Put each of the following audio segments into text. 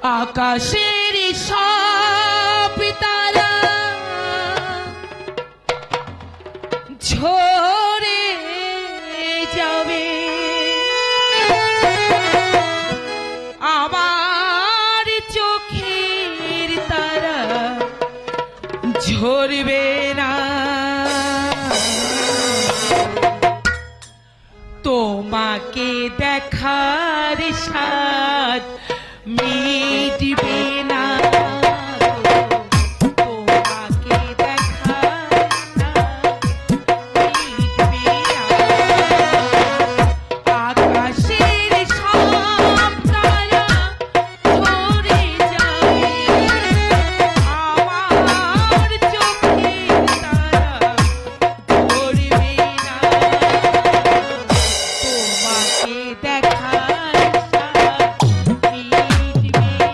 আকাশের সব তারা ঝরে যাবে, আমার চোখের তারা ঝরবে না। তোমাকে দেখার স্বাদ মিটবে না, তোমাকে দেখার স্বাদ মিটবে না। আকাশের সব তারা ঝরে যাবে, আমার চোখের তারা ঝরবে না। তোমাকে দেখার স্বাদ মিটবে না।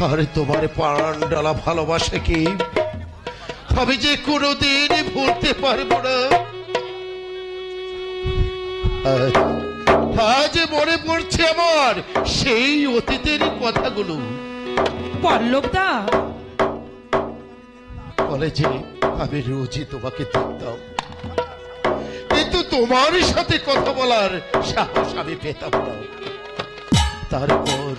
আর তোমার প্রাণ ডালা ভালোবাসাকে আমি যে কোনোদিন ভুলতে পারবো না। আজ মনে পড়ছে আমার সেই অতীতের কথাগুলো। পল্লবদা, কলেজে আমি রোজই তোমাকে দেখতাম, কিন্তু তোমার সাথে কথা বলার সাহস আমি পেতাম না। তারপর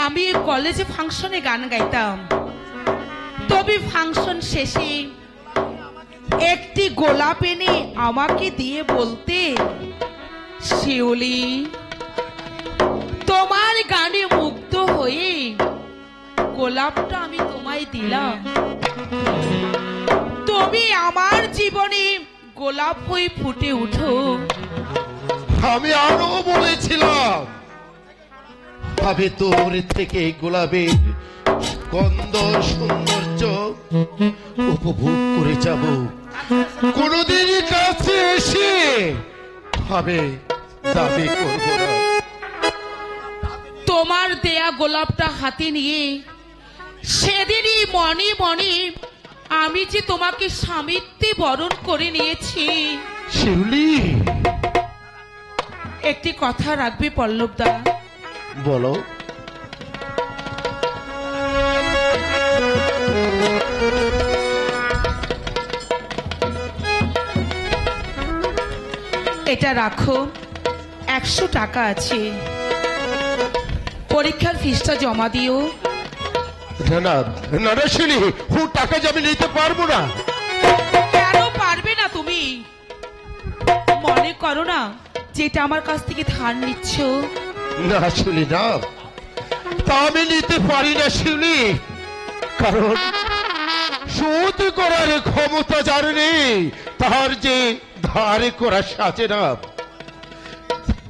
আমি কলেজে ফাংশনে গান গাইতাম। তবে ফাংশন শেষে একটি গোলাপ এনে আমাকে দিয়ে বলতে, শিউলি, তোমার গানে মুগ্ধ হয়ে গোলাপটা আমি তোমায় দিলাম, তুমি আমার জীবনে গোলাপ হয়ে ফুটে উঠো। আমি আরো বলেছিলাম আমি তোর থেকে গোলাপের গন্ধ সৌন্দর্য উপভোগ করে যাব, কোনদিন কাছে এসে আমি দাবি করব না। তোমার দেয়া গোলাপটা হাতে নিয়ে সেদিনই মনে মনে আমি যে তোমাকে স্বামিত্বে বরণ করে নিয়েছি। শিউলি, একটি কথা রাখবে পল্লবদা? বলো। এটা রাখো, 100 টাকা আছে, পরীক্ষার ফিসটা জমা দিও। না না না না শিউলি, টাকা যাবে নিতে পারবো না। কেন পারবে না? তুমি মনে করো না যেটা আমার কাছ থেকে ধার নিচ্ছ? না শিউলি না, তা আমি নিতে পারি না শিউলি, কারণ শোধ করার ক্ষমতা যার নেই তার যে ধার করা সাজে না।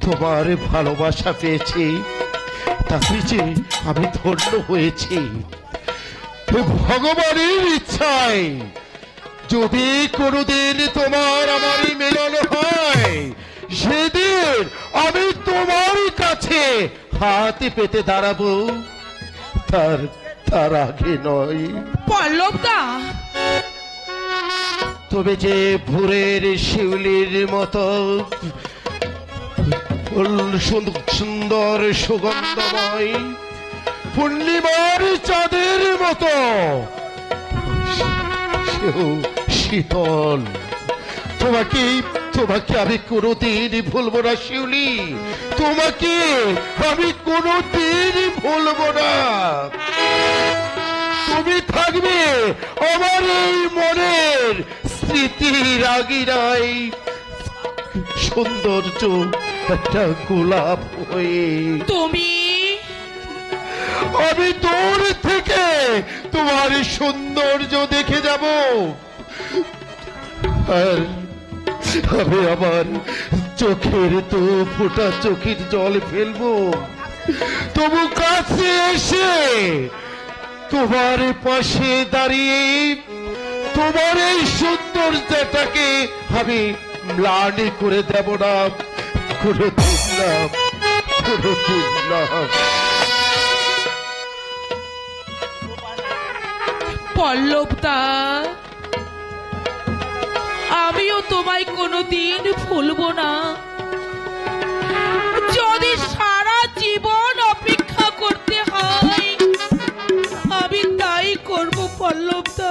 তোমার ভালোবাসা পেয়েছি, তাতে যে আমি ধন্য হয়েছি। ভগবানের ইচ্ছায় যদি কোনোদিন তোমার আমার মিলন হয়, সেদিন আমি তোমার কাছে হাতে পেতে দাঁড়াবো, তার আগে নয়। পল্লবদা, তবে যে ভোরের শিউলির মতো সুন্দর সুগন্ধময় পূর্ণিমার চাঁদের মতো শীতল, তোমাকে আমি কোনোদিন ভুলবো না শিউলি, তোমাকে আমি কোনোদিন ভুলবো না। তুমি থাকবে আমার এই মনের স্মৃতির আগিরাই সৌন্দর্য একটা গোলাপ হয়ে। তুমি আমি দূর থেকে তোমার সৌন্দর্য দেখে যাব, আর আমি আমার চোখের তো ফোঁটা চোখের জল ফেলবো, তবু কাছে এসে তোমার পাশে দাঁড়িয়ে তোমার এই সৌন্দর্যটাকে আমি ম্লানি করে দেব না, কোনোদিন না, কোনোদিন না। পল্লবদা, আমিও তোমায় কোনোদিন ভুলবো না। যদি সারা জীবন অপেক্ষা করতে হয় আমি তাই করবো পল্লবদা।